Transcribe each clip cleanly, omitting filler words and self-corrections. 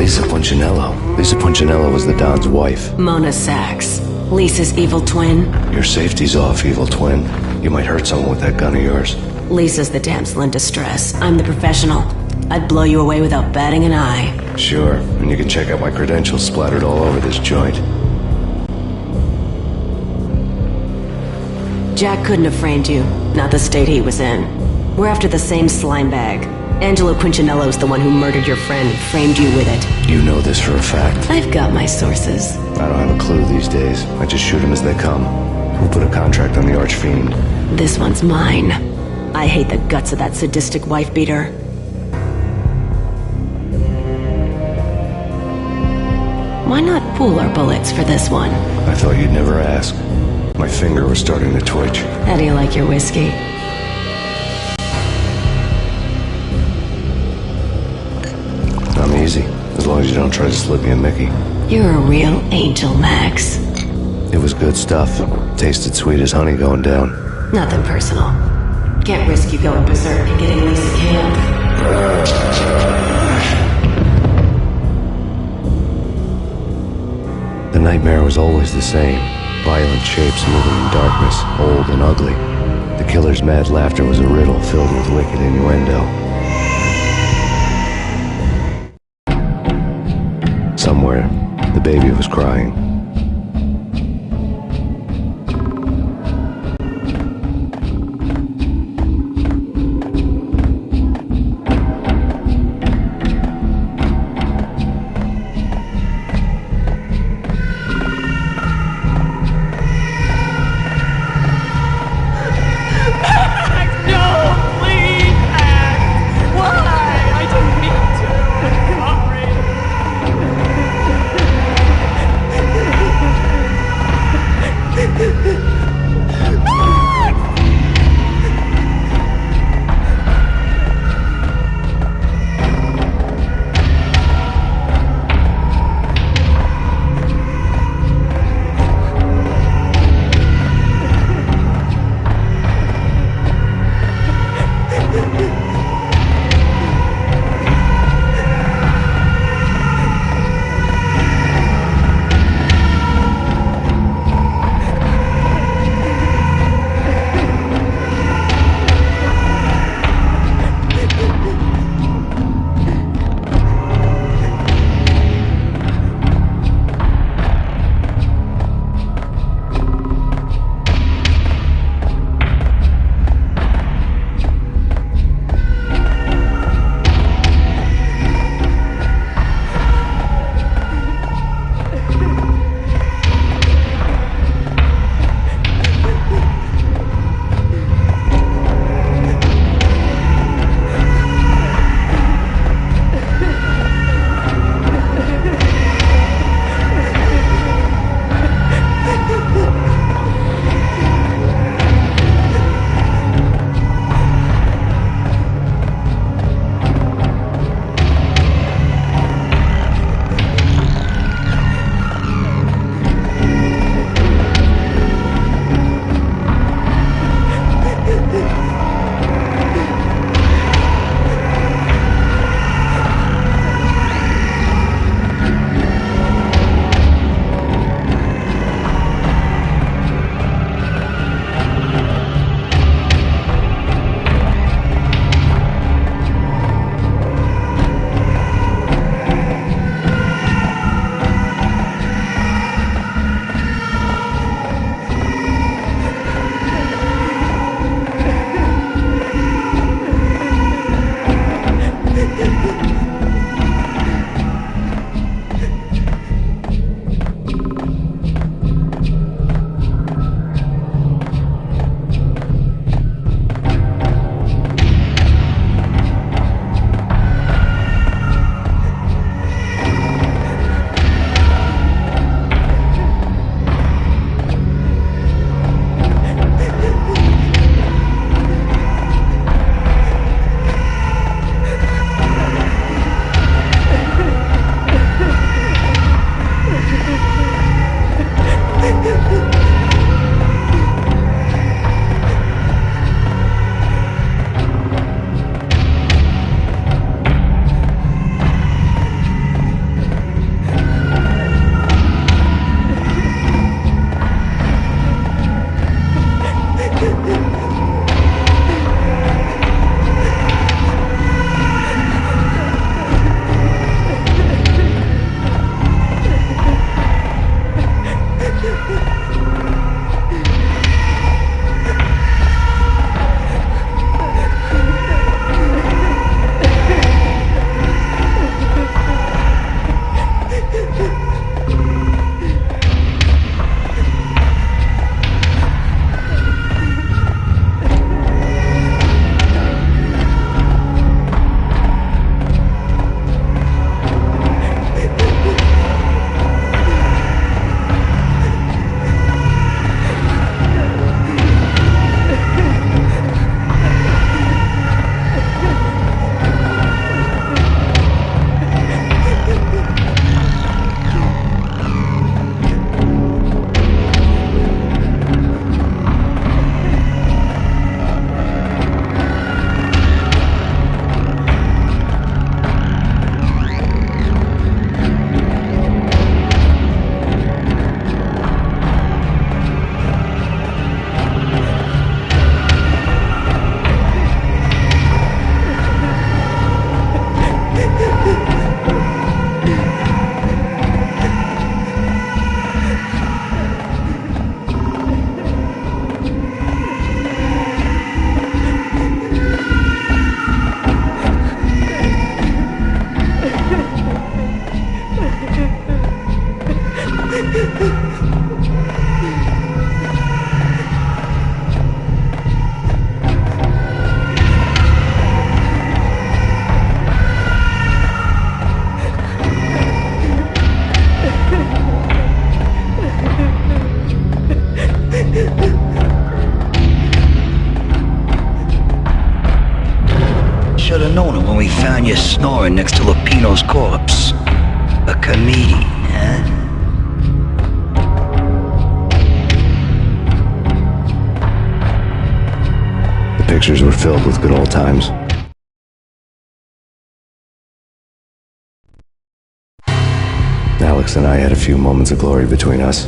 Lisa Punchinello. Lisa Punchinello was the Don's wife. Mona Sachs. Lisa's evil twin. Your safety's off, evil twin. You might hurt someone with that gun of yours. Lisa's the damsel in distress. I'm the professional. I'd blow you away without batting an eye. Sure, and you can check out my credentials splattered all over this joint. Jack couldn't have framed you. Not the state he was in. We're after the same slime bag. Angelo Quincinello's the one who murdered your friend and framed you with it. You know this for a fact. I've got my sources. I don't have a clue these days. I just shoot them as they come. Who put a contract on the archfiend? This one's mine. I hate the guts of that sadistic wife-beater. Why not pool our bullets for this one? I thought you'd never ask. My finger was starting to twitch. How do you like your whiskey? I'm easy, as long as you don't try to slip me a Mickey. You're a real angel, Max. It was good stuff. Tasted sweet as honey going down. Nothing personal. Can't risk you going berserk and getting Lisa killed. The nightmare was always the same. Violent shapes moving in darkness, old and ugly. The killer's mad laughter was a riddle filled with wicked innuendo. Somewhere, the baby was crying. when we found you snoring next to Lupino's corpse. A comedian, huh? The pictures were filled with good old times. Alex and I had a few moments of glory between us.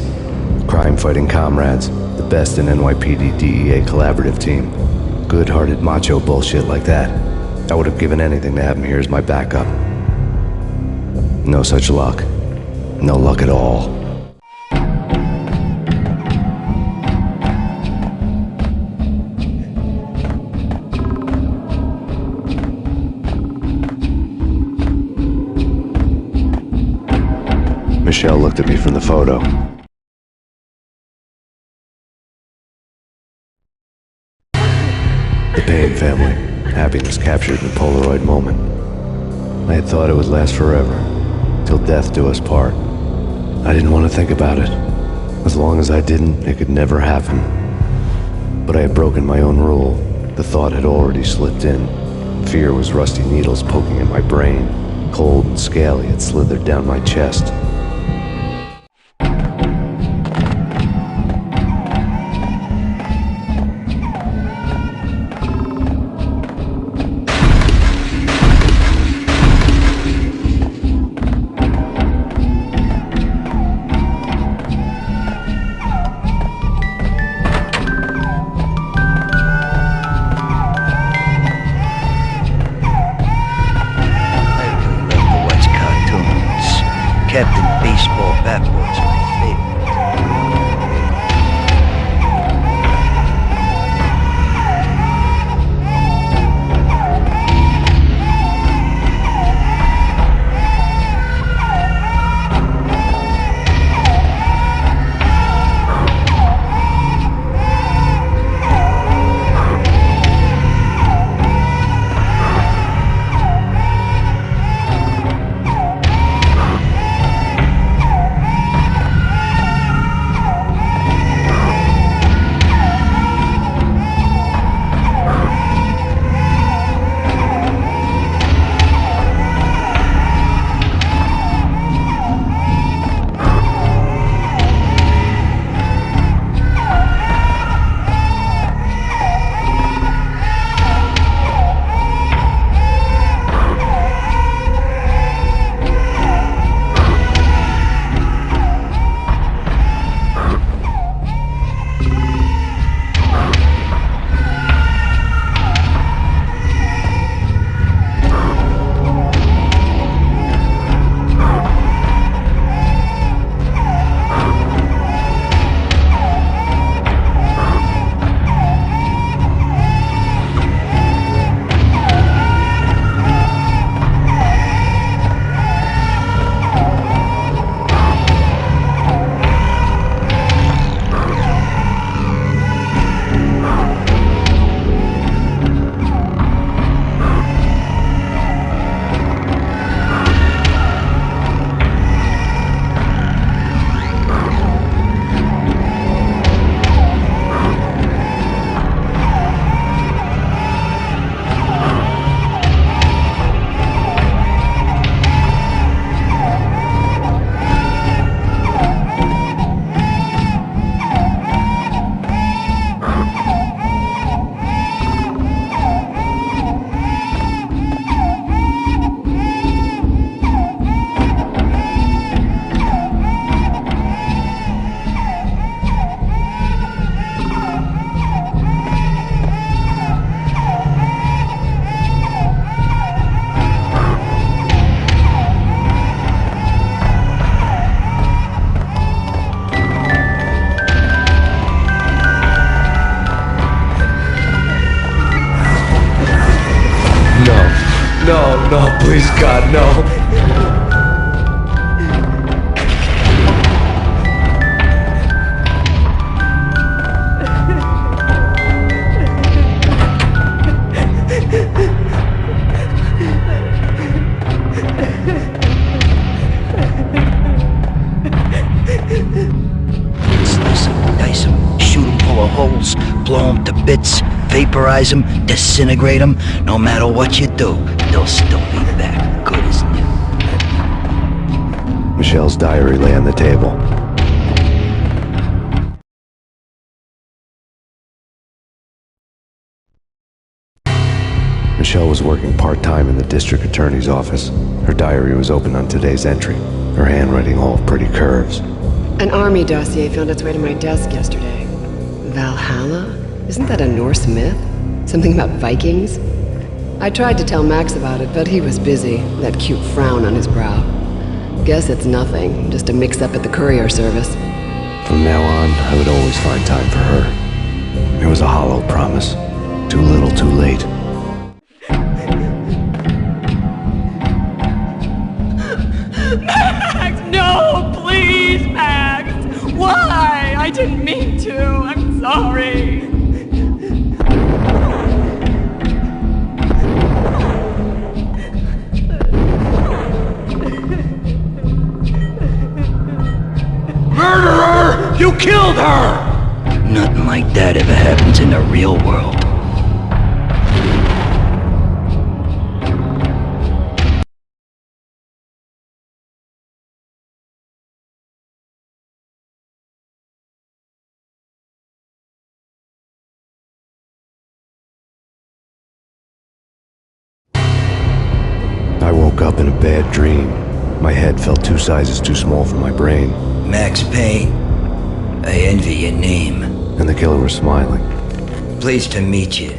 Crime-fighting comrades, the best in NYPD DEA collaborative team. Good-hearted macho bullshit like that. I would have given anything to have him here as my backup. No such luck. No luck at all. Michelle looked at me from the photo. The Payne family. Happiness captured in a Polaroid moment. I had thought it would last forever, till death do us part. I didn't want to think about it. As long as I didn't, it could never happen. But I had broken my own rule. The thought had already slipped in. Fear was rusty needles poking at my brain. Cold and scaly, it slithered down my chest. Captain Baseball Backwards, my favorite. No, please, God, no. Slice him, dice him, shoot him, pull holes, blow them to bits, vaporize them, disintegrate them. No matter what you do, they'll still be back, good as new. Michelle's diary lay on the table. Michelle was working part-time in the district attorney's office. Her diary was open on today's entry, her handwriting all of pretty curves. An army dossier found its way to my desk yesterday. Valhalla? Isn't that a Norse myth? Something about Vikings? I tried to tell Max about it, but he was busy, that cute frown on his brow. Guess it's nothing, just a mix-up at the courier service. From now on, I would always find time for her. It was a hollow promise. Too little, too late. Max, no, please, Max! Why? I didn't mean to. I'm sorry. Murderer! You killed her! Nothing like that ever happens in the real world. I woke up in a bad dream. My head felt 2 sizes too small for my brain. Max Payne, I envy your name. And the killer was smiling. Pleased to meet you.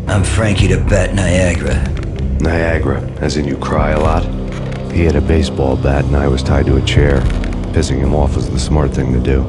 I'm Frankie the Bat Niagara. Niagara, as in you cry a lot? He had a baseball bat and I was tied to a chair. Pissing him off was the smart thing to do.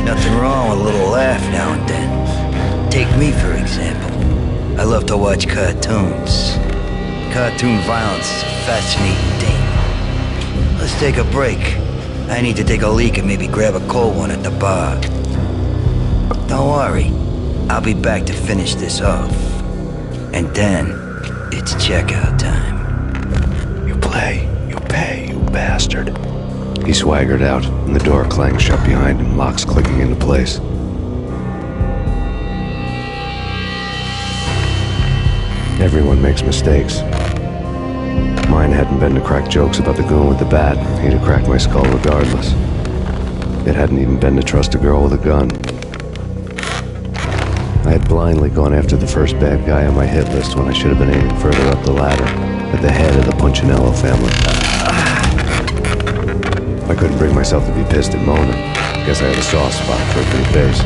Nothing wrong with a little laugh now and then. Take me, for example. I love to watch cartoons. Cartoon violence is a fascinating thing. Let's take a break. I need to take a leak and maybe grab a cold one at the bar. Don't worry. I'll be back to finish this off. And then, it's checkout time. You play, you pay, you bastard. He swaggered out, and the door clanged shut behind him, locks clicking into place. Everyone makes mistakes. Mine hadn't been to crack jokes about the goon with the bat. He'd have cracked my skull regardless. It hadn't even been to trust a girl with a gun. I had blindly gone after the first bad guy on my hit list when I should have been aiming further up the ladder, at the head of the Punchinello family. I couldn't bring myself to be pissed at Mona. Guess I had a soft spot for a pretty face.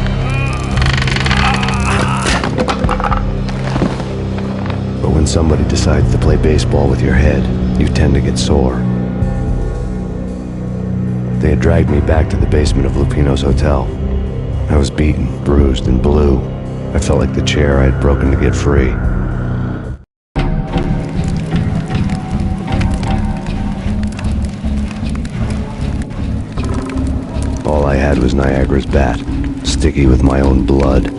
But when somebody decides to play baseball with your head, you tend to get sore. They had dragged me back to the basement of Lupino's hotel. I was beaten, bruised, and blue. I felt like the chair I had broken to get free. All I had was Niagara's bat, sticky with my own blood.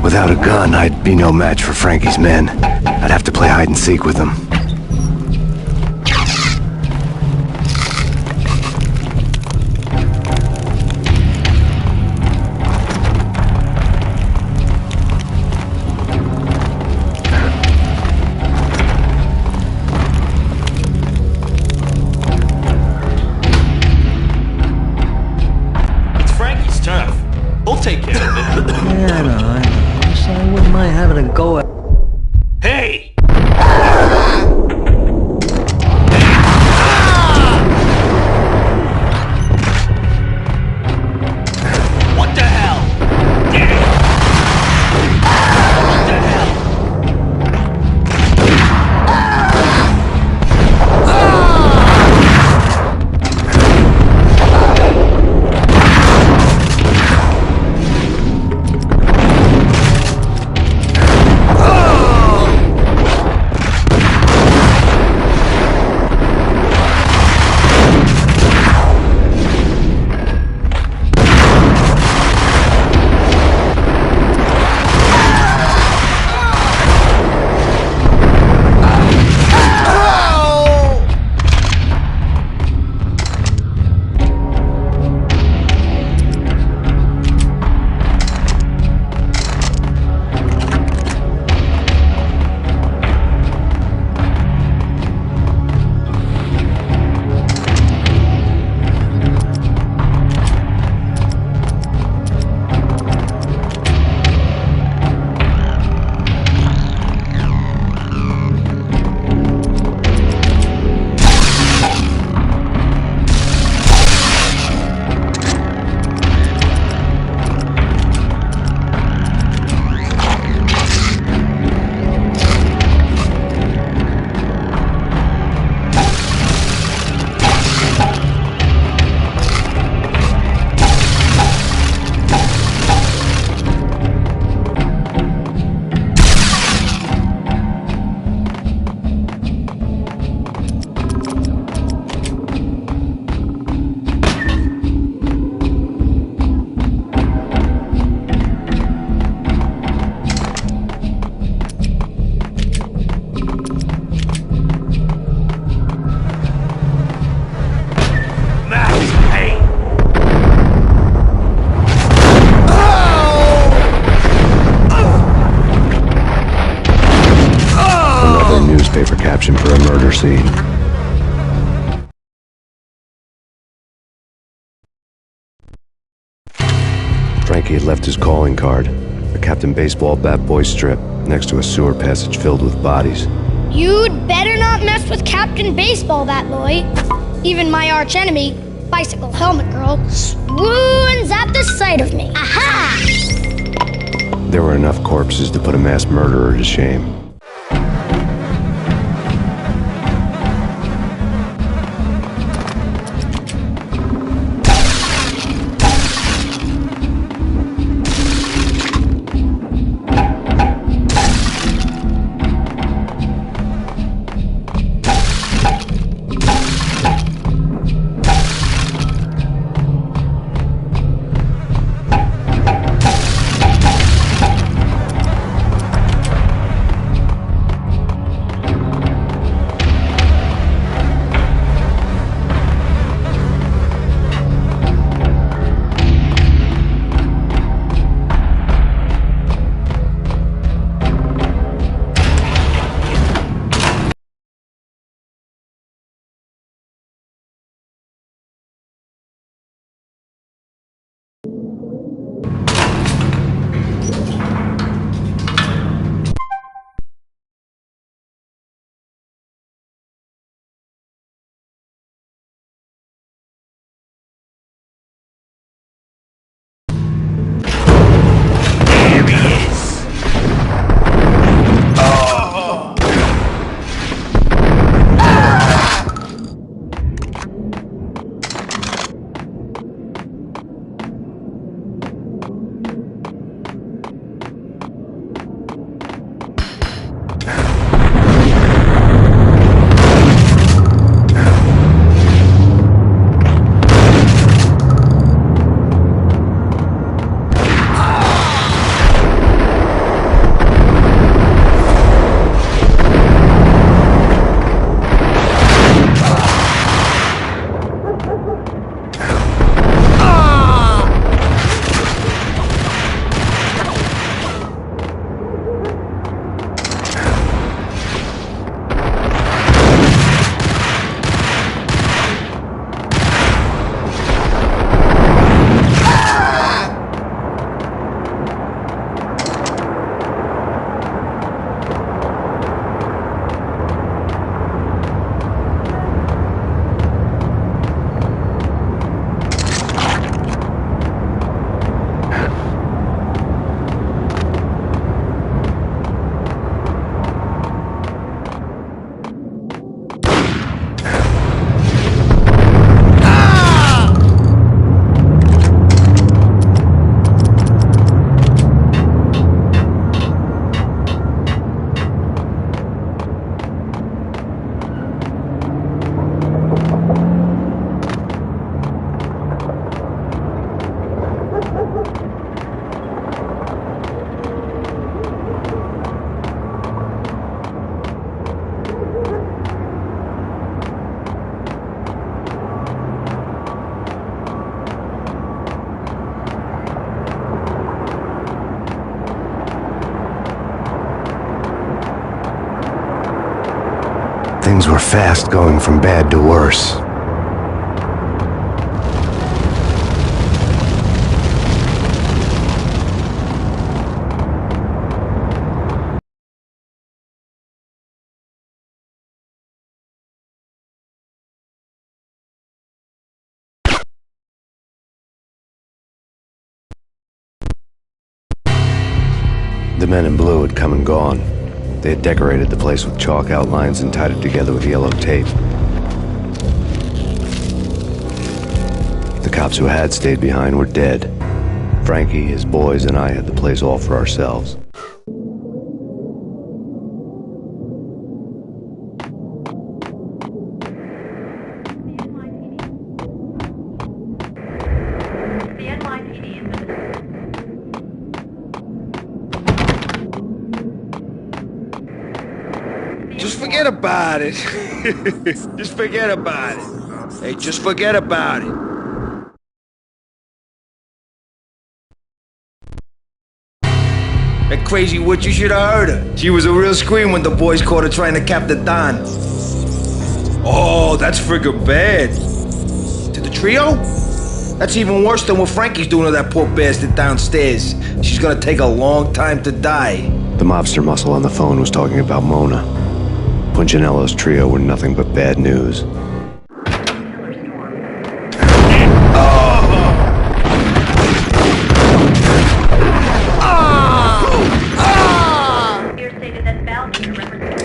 Without a gun, I'd be no match for Frankie's men. I'd have to play hide and seek with them. Take care of it. Yeah, I know. So I wouldn't mind having a go at... Hey! seen. Frankie had left his calling card, a Captain Baseball bat boy strip, next to a sewer passage filled with bodies. You'd better not mess with Captain Baseball, Bat Boy. Even my arch enemy, Bicycle Helmet Girl, swoons at the sight of me. Aha! There were enough corpses to put a mass murderer to shame. Things were fast going from bad to worse. The men in blue had come and gone. They had decorated the place with chalk outlines and tied it together with yellow tape. The cops who had stayed behind were dead. Frankie, his boys, and I had the place all for ourselves. Just forget about it. Just forget about it. Hey, just forget about it. That crazy witch, you should have heard her. She was a real scream when the boys caught her trying to cap the Don. Oh, that's friggin' bad. To the trio? That's even worse than what Frankie's doing to that poor bastard downstairs. She's gonna take a long time to die. The mobster muscle on the phone was talking about Mona. Punchinello's trio were nothing but bad news.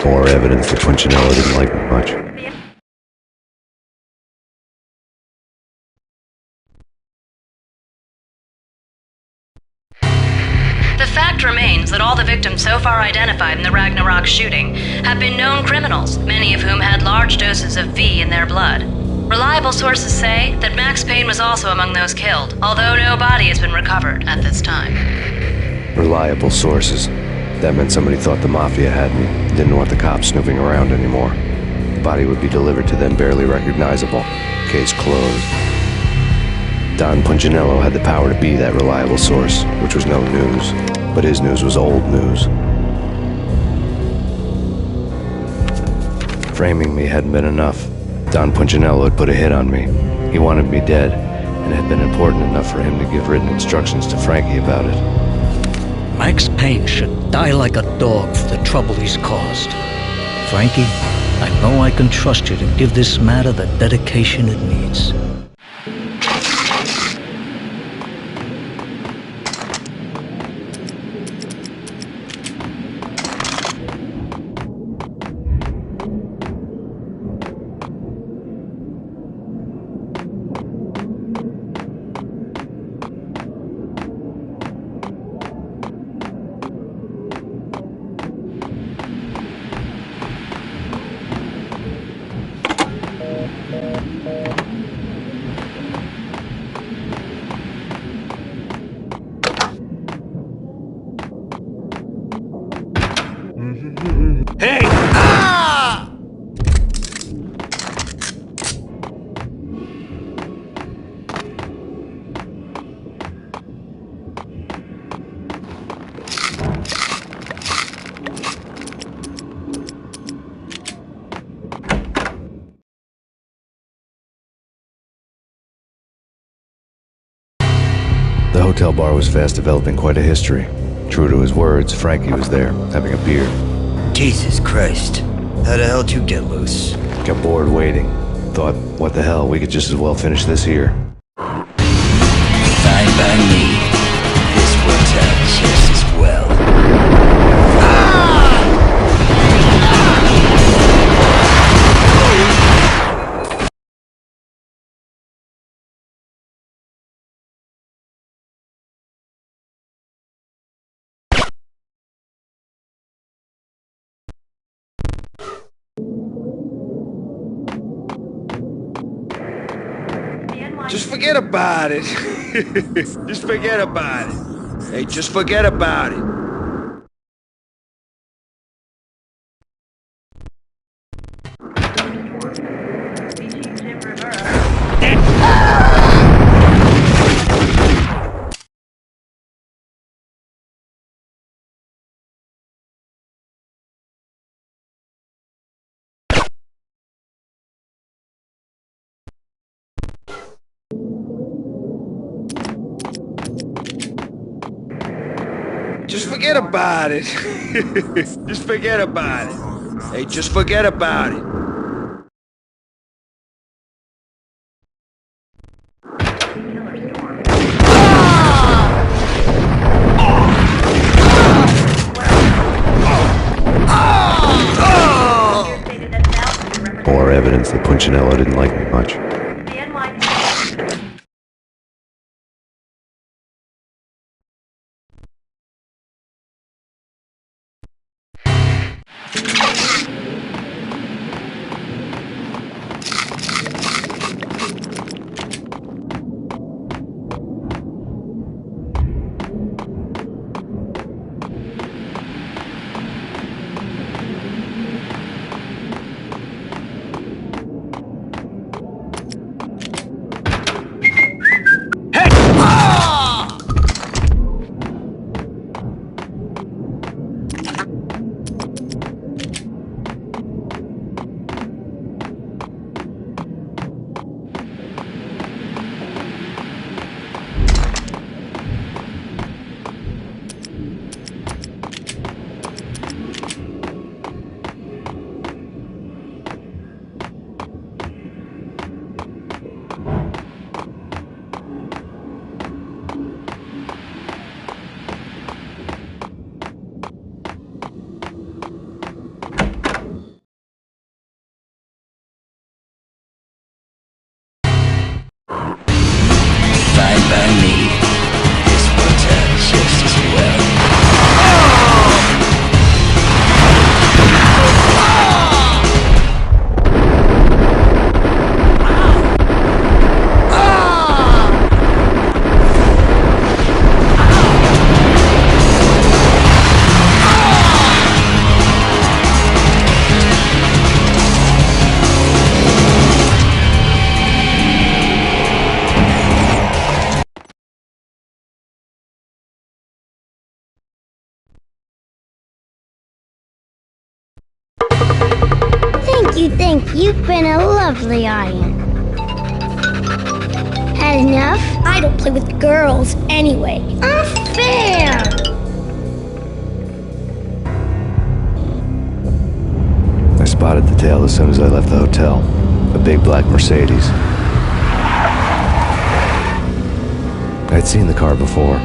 More evidence that Punchinello didn't like me much. The fact remains that all the victims so far identified in the Ragnarok shooting have been known criminals, many of whom had large doses of V in their blood. Reliable sources say that Max Payne was also among those killed, although no body has been recovered at this time. Reliable sources. That meant somebody thought the Mafia had me, didn't want the cops snooping around anymore. The body would be delivered to them barely recognizable. Case closed. Don Punchinello had the power to be that reliable source, which was no news. But his news was old news. Framing me hadn't been enough. Don Punchinello had put a hit on me. He wanted me dead, and it had been important enough for him to give written instructions to Frankie about it. Max Payne should die like a dog for the trouble he's caused. Frankie, I know I can trust you to give this matter the dedication it needs. Hey! Ah! The hotel bar was fast developing quite a history. True to his words, Frankie was there, having a beer. Jesus Christ. How the hell did you get loose? Got bored waiting. Thought, what the hell, we could just as well finish this here. Fine by me. This works out just as well. Just forget about it. Just forget about it. Hey, just forget about it. Just forget about it. Just forget about it. Hey, just forget about it. More evidence that Punchinello didn't like me much. been a lovely iron. Had enough? I don't play with girls anyway. Unfair! I spotted the tail as soon as I left the hotel. A big black Mercedes. I'd seen the car before.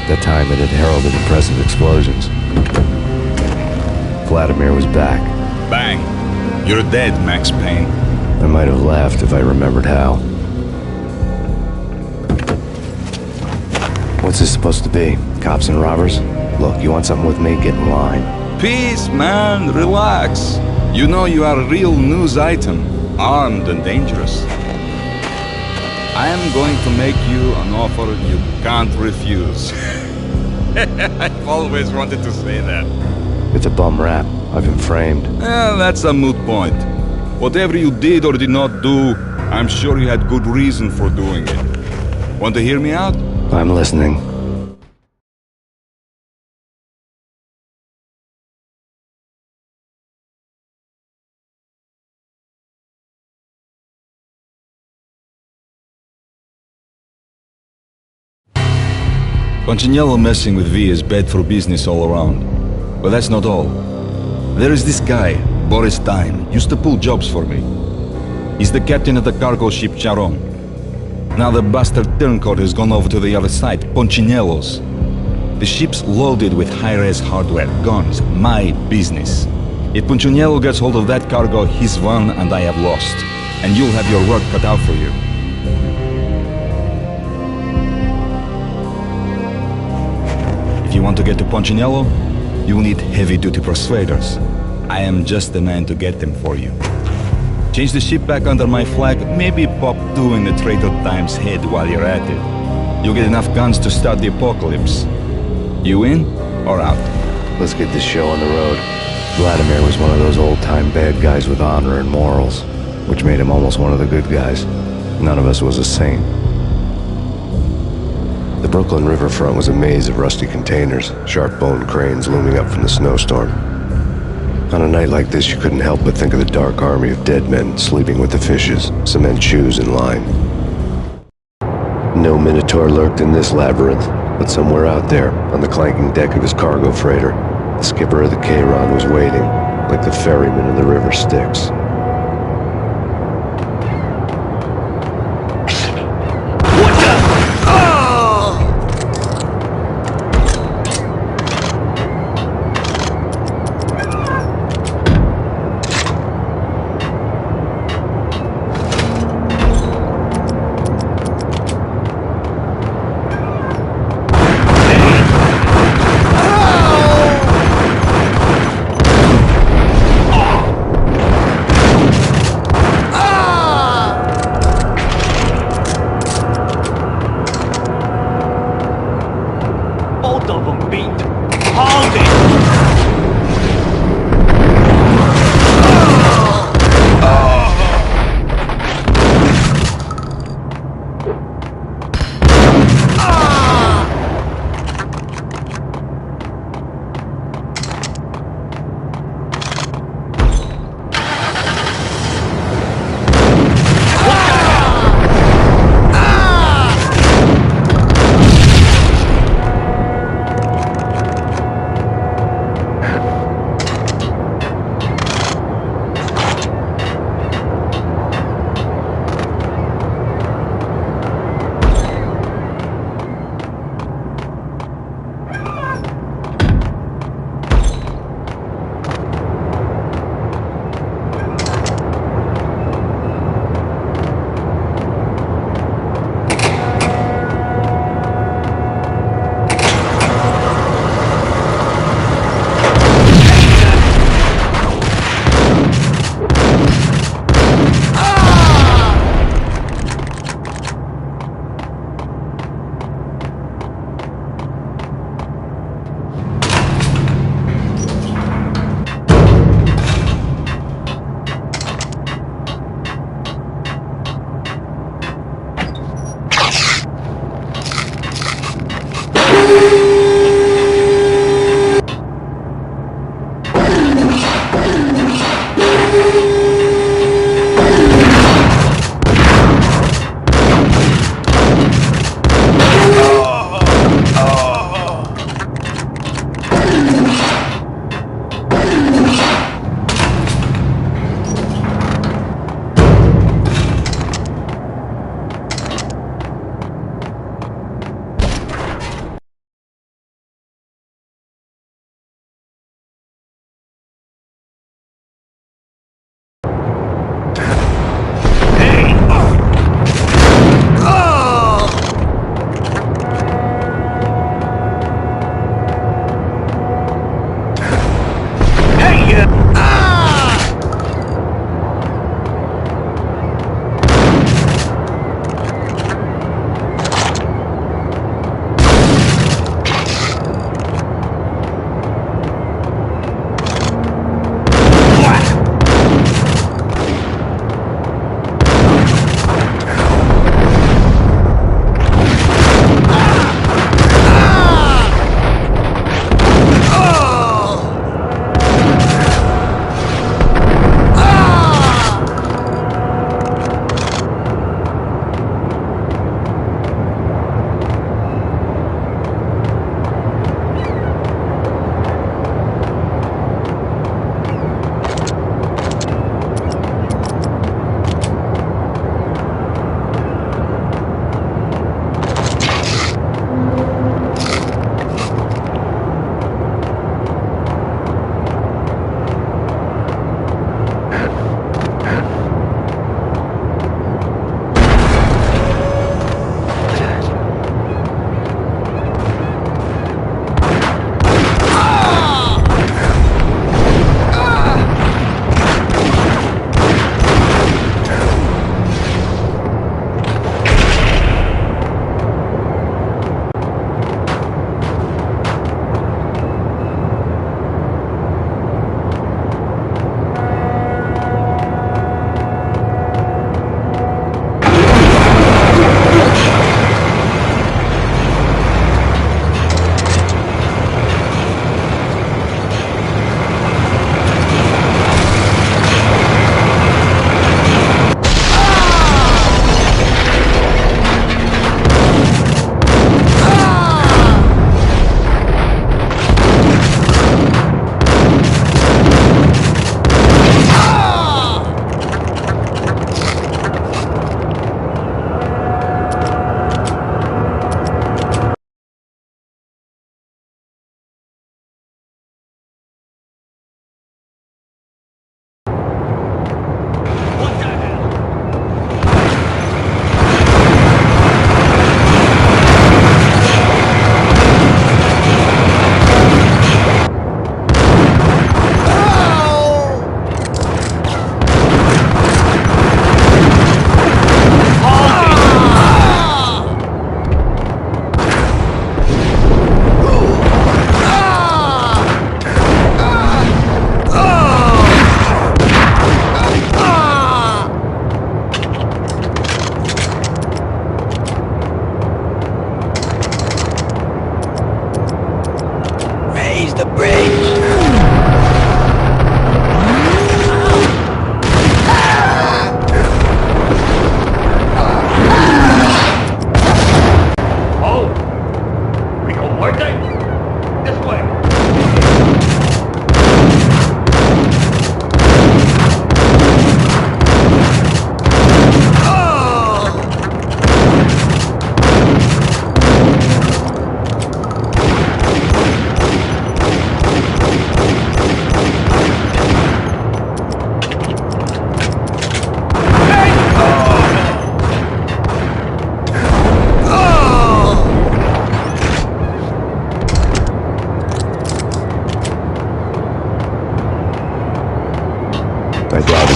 That time it had heralded impressive explosions. Vladimir was back. Bang! You're dead, Max Payne. I might have laughed if I remembered how. What's this supposed to be? Cops and robbers? Look, you want something with me? Get in line. Peace, man. Relax. You know you are a real news item. Armed and dangerous. I am going to make you an offer you can't refuse. I've always wanted to say that. It's a bum rap. I've been framed. That's a moot point. Whatever you did or did not do, I'm sure you had good reason for doing it. Want to hear me out? I'm listening. Punchinello messing with V is bad for business all around. But that's not all. There is this guy, Boris Time, used to pull jobs for me. He's the captain of the cargo ship Charon. Now the bastard turncoat has gone over to the other side, Punchinello's. The ship's loaded with high-res hardware, guns, my business. If Punchinello gets hold of that cargo, he's won and I have lost. And you'll have your work cut out for you. If you want to get to Punchinello, you will need heavy-duty persuaders. I am just the man to get them for you. Change the ship back under my flag, maybe pop 2 in the Trader Time's head while you're at it. You'll get enough guns to start the apocalypse. You in or out? Let's get this show on the road. Vladimir was one of those old-time bad guys with honor and morals, which made him almost one of the good guys. None of us was a saint. The Brooklyn riverfront was a maze of rusty containers, sharp-boned cranes looming up from the snowstorm. On a night like this, you couldn't help but think of the dark army of dead men sleeping with the fishes, cement shoes in line. No Minotaur lurked in this labyrinth, but somewhere out there, on the clanking deck of his cargo freighter, the skipper of the Chiron was waiting, like the ferryman in the river Styx.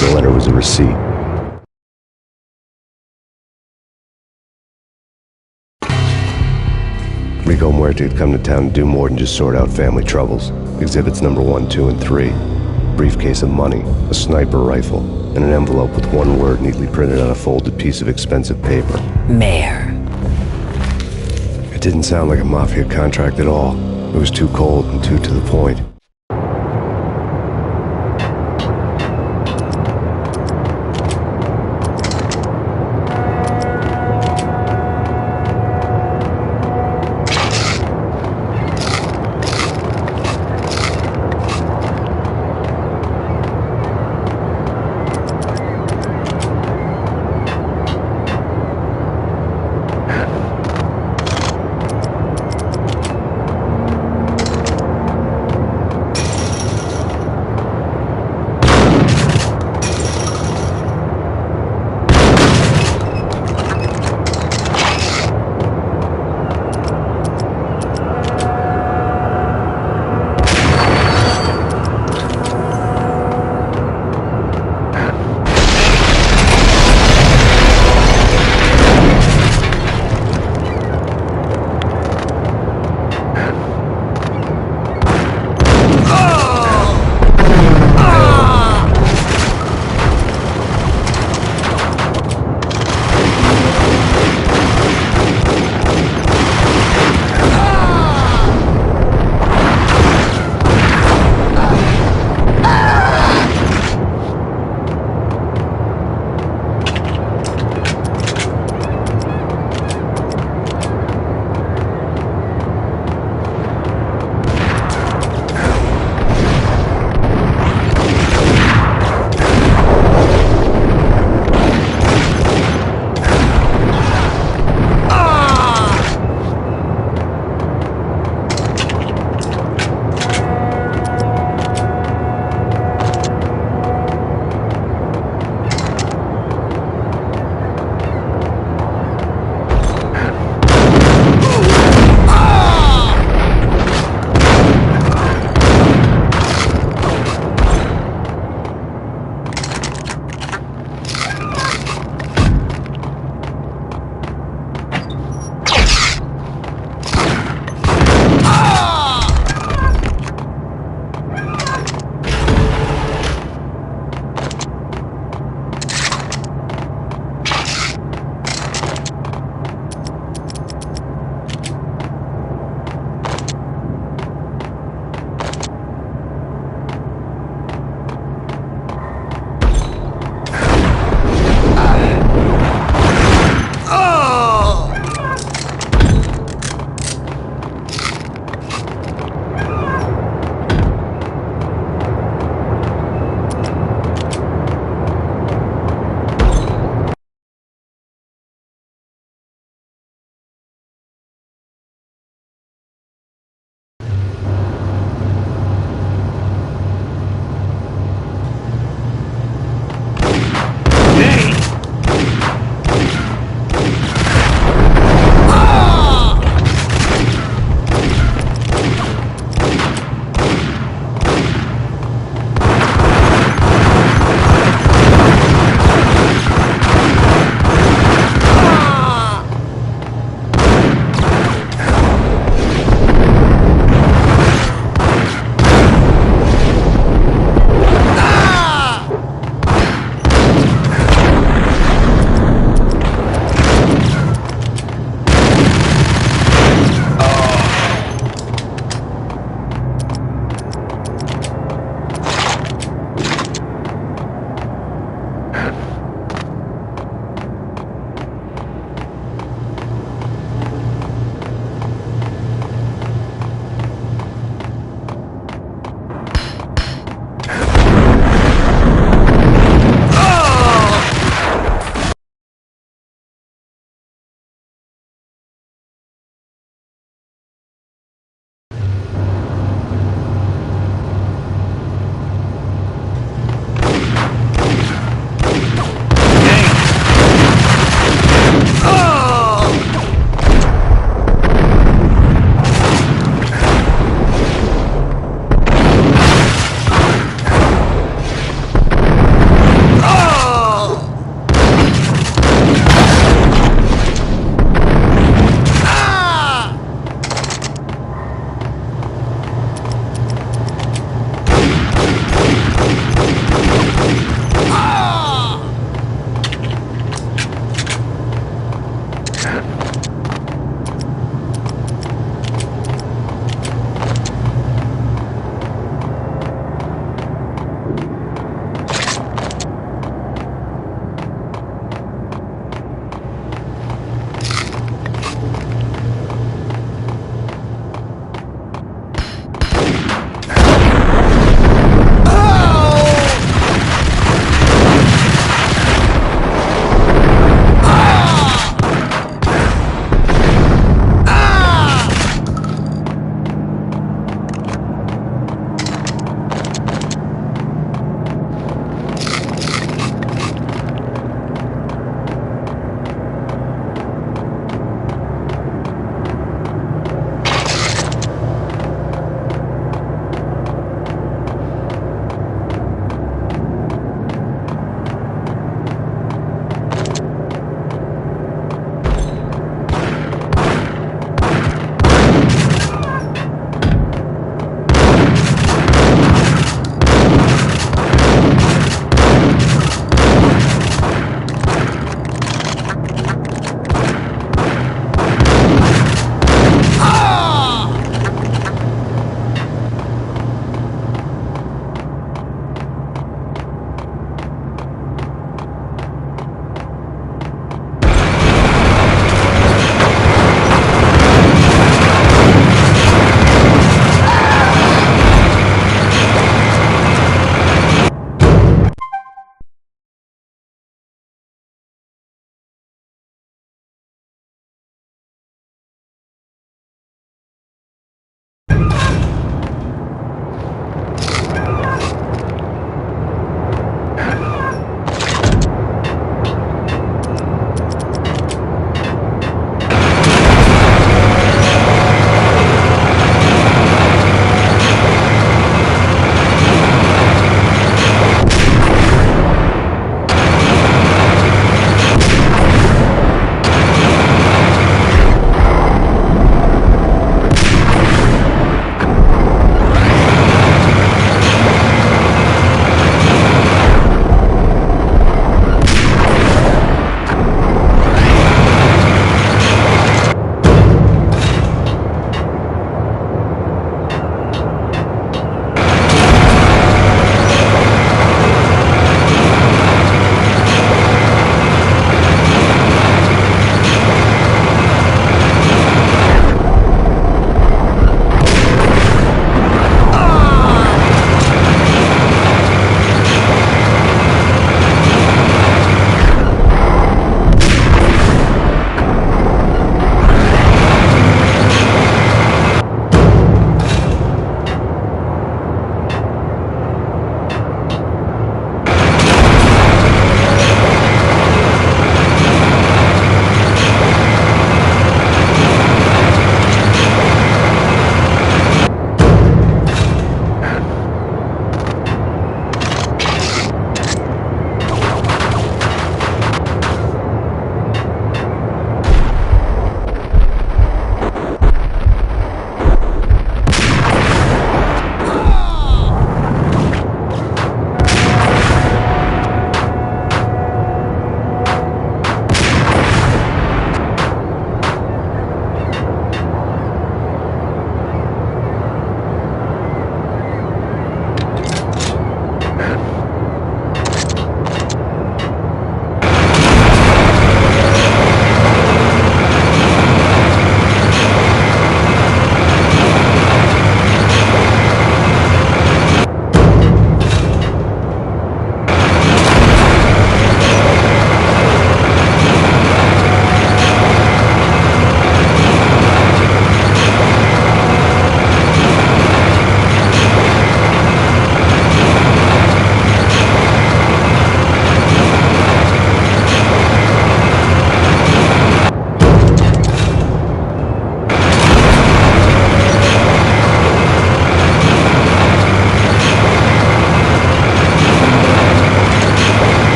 The letter was a receipt. Rico Muerte had come to town to do more than just sort out family troubles. Exhibits number 1, 2, and 3. Briefcase of money, a sniper rifle, and an envelope with one word neatly printed on a folded piece of expensive paper. Mayor. It didn't sound like a mafia contract at all. It was too cold and too to the point.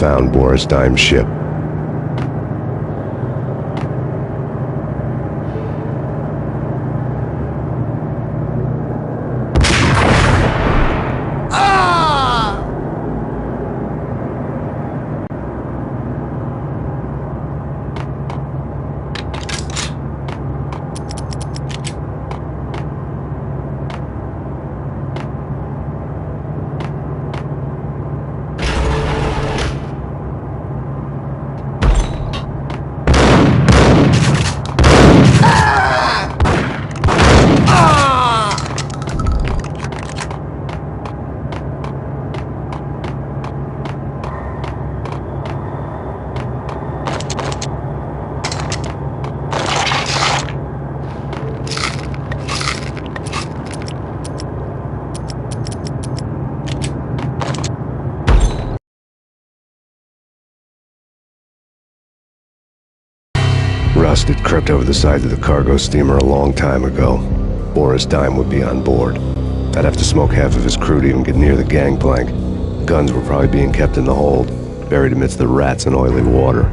found Boris Dime's ship. Rust had crept over the sides of the cargo steamer a long time ago. Boris Dime would be on board. I'd have to smoke half of his crew to even get near the gangplank. Guns were probably being kept in the hold, buried amidst the rats and oily water.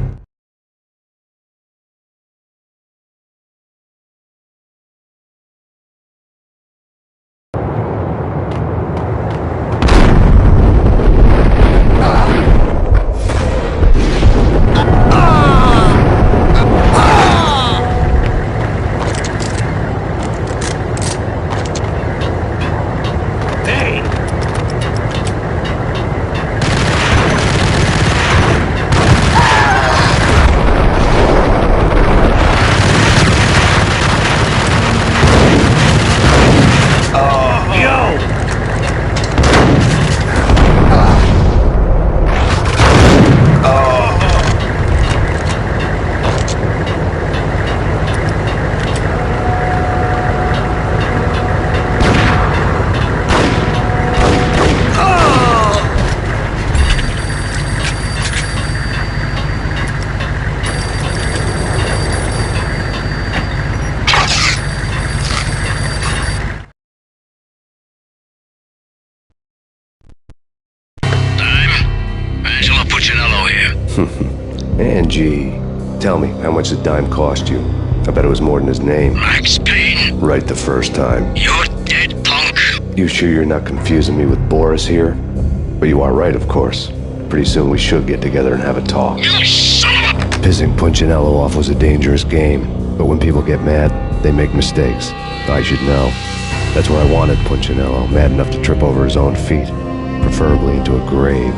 Angie, tell me, how much did Dime cost you? I bet it was more than his name. Max Payne. Right the first time. You're dead, punk. You sure you're not confusing me with Boris here? But you are right, of course. Pretty soon we should get together and have a talk. You son of a... Pissing Punchinello off was a dangerous game, but when people get mad, they make mistakes. I should know. That's where I wanted Punchinello, mad enough to trip over his own feet, preferably into a grave.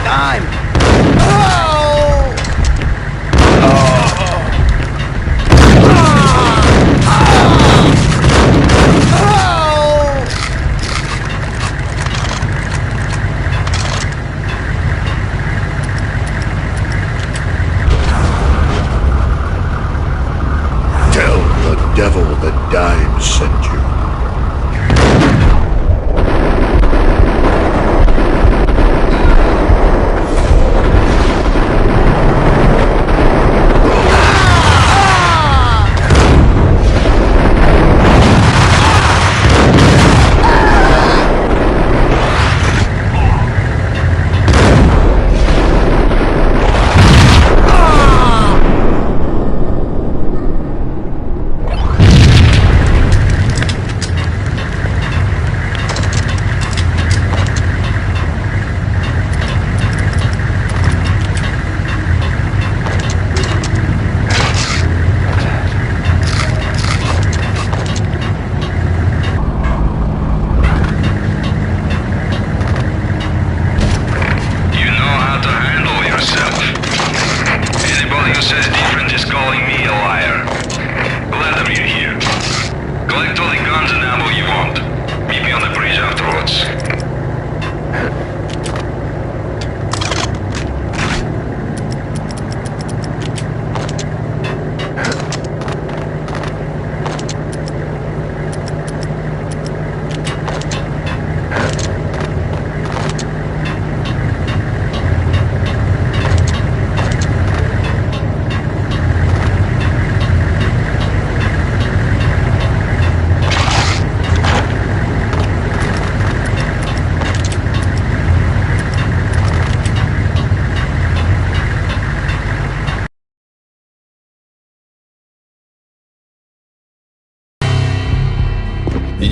Dime! Tell the devil that Dime sent you.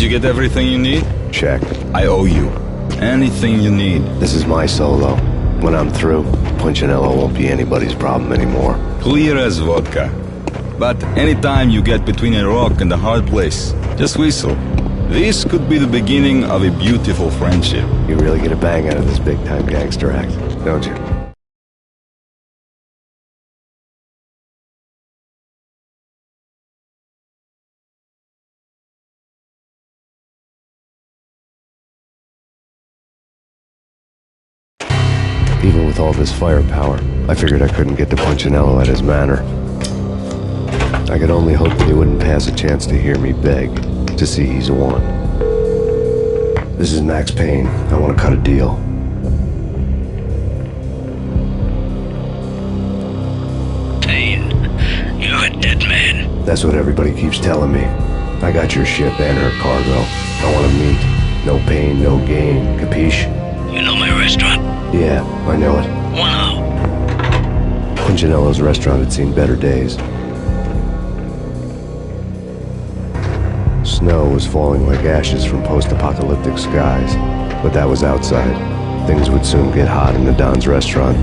you get everything you need? Check. I owe you. Anything you need. This is my solo. When I'm through, Punchinello won't be anybody's problem anymore. Clear as vodka. But anytime you get between a rock and a hard place, just whistle. This could be the beginning of a beautiful friendship. You really get a bang out of this big-time gangster act, don't you? Even with all this firepower, I figured I couldn't get to Punchinello at his manor. I could only hope that he wouldn't pass a chance to hear me beg to see he's won. This is Max Payne. I want to cut a deal. Payne, you're a dead man. That's what everybody keeps telling me. I got your ship and her cargo. I want to meet. No pain, no gain. Capiche? You know my restaurant? Yeah, I know it. 1-0. Punchinello's restaurant had seen better days. Snow was falling like ashes from post-apocalyptic skies, but that was outside. Things would soon get hot in the Don's restaurant.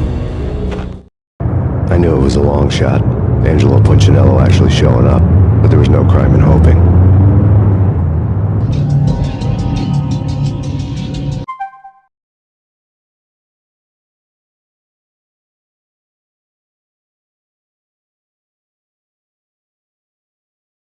I knew it was a long shot, Angelo Punchinello actually showing up, but there was no crime in hoping.